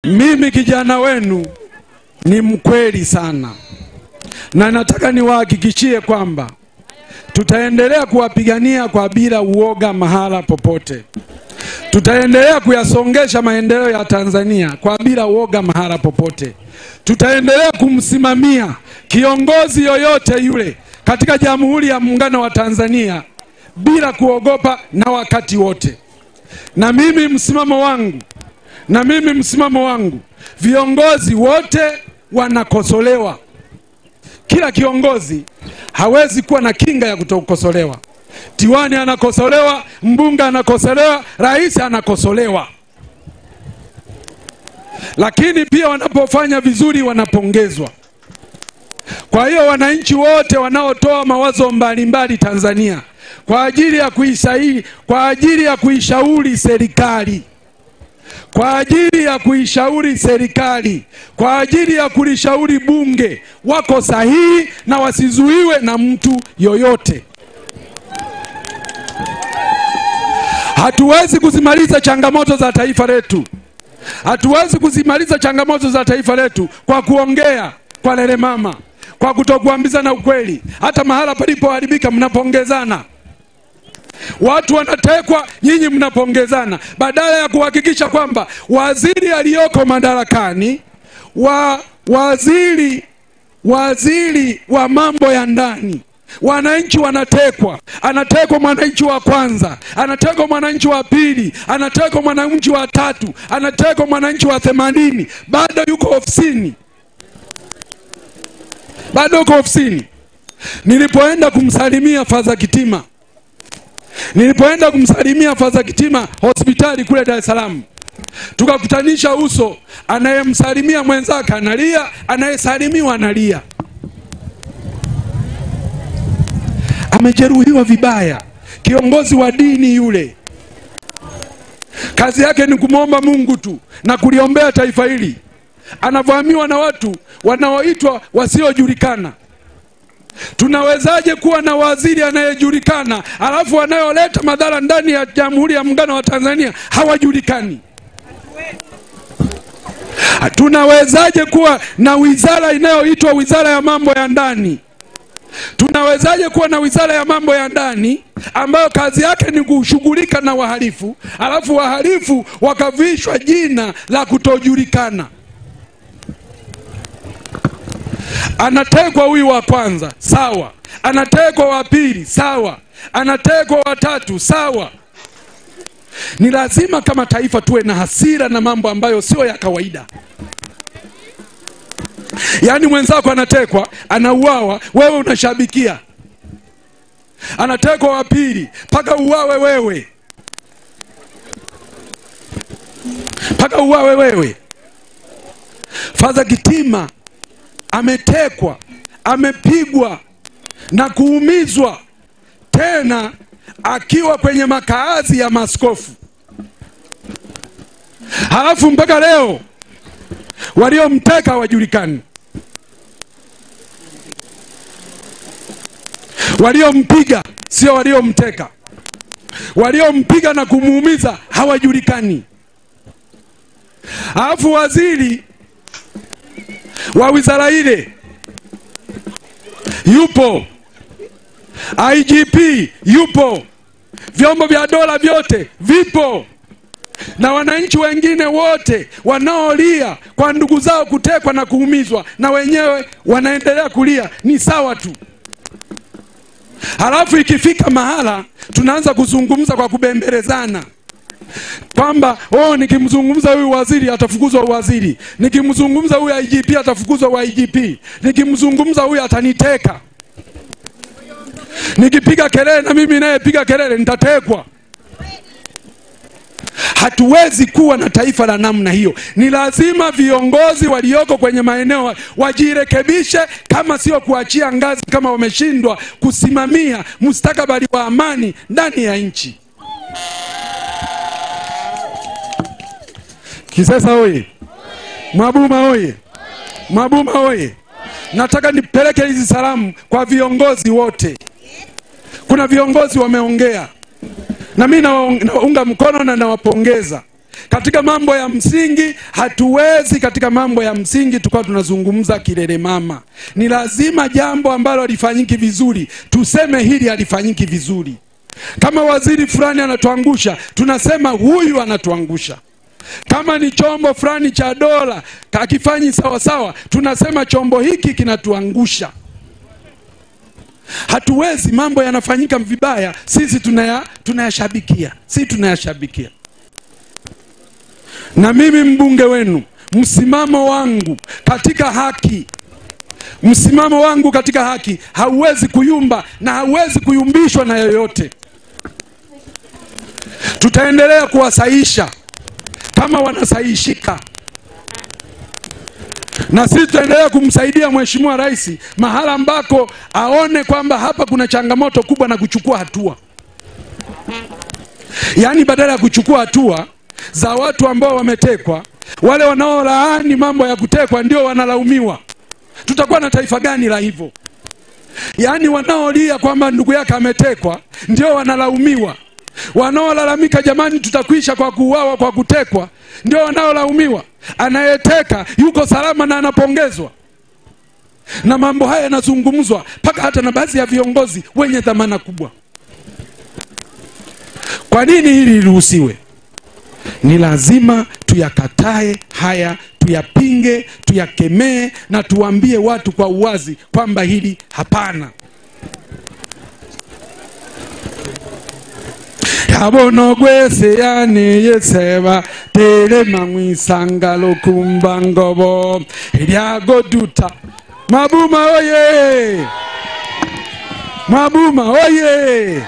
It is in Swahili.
Mimi kijana wenu ni mkweli sana, na nataka niwahakikishie kwamba tutaendelea kuwapigania kwa bila uoga mahala popote. Tutaendelea kuyasongesha maendeleo ya Tanzania kwa bila uoga mahala popote. Tutaendelea kumsimamia kiongozi yoyote yule katika Jamhuri ya Muungano wa Tanzania bila kuogopa na wakati wote. Na mimi msimamo wangu, viongozi wote wanakosolewa. Kila kiongozi hawezi kuwa na kinga ya kutokosolewa. Diwani anakosolewa, mbunge anakosolewa, rais anakosolewa. Lakini pia wanapofanya vizuri wanapongezwa. Kwa hiyo wananchi wote wanaotoa mawazo mbalimbali Tanzania kwa ajili ya kuishauri serikali, kwa ajili ya kuishauri serikali, kwa ajili ya kulishauri bunge, wako sahihi na wasizuiwe na mtu yoyote. Hatuwezi kuzimaliza changamoto za taifa letu. Hatuwezi kuzimaliza changamoto za taifa letu kwa kuongea kwa lele mama, kwa kutokuambizana ukweli. Hata mahala palipoharibika mnapongezana. Watu wanatekwa, nyinyi mnapongezana, badala ya kuhakikisha kwamba waziri aliyoko madarakani, waziri wa mambo ya ndani, wananchi wanatekwa. Anatekwa mwananchi wa kwanza, anatekwa mwananchi wa pili, anatekwa mwananchi wa tatu, anatekwa mwananchi wa 80, bado yuko ofisini. Nilipoenda kumsalimia Faza Kitima hospitali kule Dar es Salaam, tukakutanisha uso, anayemsalimia mwenzake analia, anayesalimiwa analia. Amejeruhiwa vibaya. Kiongozi wa dini yule, kazi yake ni kumwomba Mungu tu na kuliombea taifa hili. Anavamiwa na watu wanaoitwa wasiojulikana. Tunawezaje kuwa na waziri anayejulikana alafu anayoleta madhara ndani ya Jamhuri ya Muungano wa Tanzania hawajulikani? Tunawezaje kuwa na wizara inayoitwa Wizara ya Mambo ya Ndani? Tunawezaje kuwa na Wizara ya Mambo ya Ndani ambayo kazi yake ni kushughulika na wahalifu, alafu wahalifu wakavishwa jina la kutojulikana? Anatekwa huyu wa kwanza, sawa. Anatekwa wa pili, sawa. Anatekwa wa tatu, sawa. Ni lazima kama taifa tuwe na hasira na mambo ambayo sio ya kawaida. Yaani mwenzako anatekwa, anauawa, wewe unashabikia. Anatekwa wa pili, paka uawe wewe. Faza Kitima ametekwa, amepigwa na kuumizwa, tena akiwa kwenye makaazi ya maaskofu. Halafu mpaka leo waliomteka hawajulikani. Waliompiga sio waliomteka. Waliompiga na kumuumiza hawajulikani. Halafu waziri wa wizara ile yupo, IGP yupo, vyombo vya dola vyote vipo, na wananchi wengine wote wanaolia kwa ndugu zao kutekwa na kuumizwa na wenyewe wanaendelea kulia, ni sawa tu. Halafu ikifika mahala tunaanza kuzungumza kwa kubembelezana kwamba nikimzungumza huyu waziri atafukuzwa waziri, nikimzungumza huyu IGP atafukuzwa IGP, nikimzungumza huyu ataniteka, nikipiga kelele na mimi naye piga kelele nitatekwa. Hatuwezi kuwa na taifa la namna hiyo. Ni lazima viongozi walioko kwenye maeneo wajirekebishe, kama sio kuachia ngazi kama wameshindwa kusimamia mustakabali wa amani ndani ya nchi. Kisesa oye! Mwabuma oye! Mwabuma oye! Nataka nipeleke hizi salamu kwa viongozi wote. Kuna viongozi wameongea na mimi naunga mkono na nawapongeza. Katika mambo ya msingi hatuwezi, katika mambo ya msingi tukao tunazungumza kilele mama. Ni lazima jambo ambalo halifanyiki vizuri tuseme hili halifanyiki vizuri. Kama waziri fulani anatuangusha, tunasema huyu anatuangusha. Kama ni chombo fulani cha dola hakifanyi sawa sawa, tunasema chombo hiki kinatuangusha. Hatuwezi mambo yanafanyika vibaya sisi tunayashabikia. Sisi tunayashabikia. Na mimi mbunge wenu, msimamo wangu katika haki, msimamo wangu katika haki hauwezi kuyumba na hauwezi kuyumbishwa na yoyote. Tutaendelea kuwasaisha kama wanasaishika, na sisi tutaendelea kumsaidia Mheshimiwa Rais mahala ambako aone kwamba hapa kuna changamoto kubwa na kuchukua hatua. Yaani badala ya kuchukua hatua za watu ambao wametekwa, wale wanaolaani mambo ya kutekwa ndio wanalaumiwa. Tutakuwa na taifa gani la hivyo? Yaani wanaolia kwamba ndugu yake ametekwa ndio wanalaumiwa. Wanaolalamika jamani tutakwisha kwa kuuawa kwa kutekwa ndio wanaolaumiwa. Anayeteka yuko salama na anapongezwa. Na mambo haya yanazungumzwa mpaka hata na baadhi ya viongozi wenye dhamana kubwa. Kwa nini hili liruhusiwe? Ni lazima tuyakatae haya, tuyapinge, tuyakemee na tuambie watu kwa uwazi kwamba hili hapana. Yabono gwese yani yeseba telema mwisangalo kumbangobo elyago duta. Mabuma oye! Mabuma oye!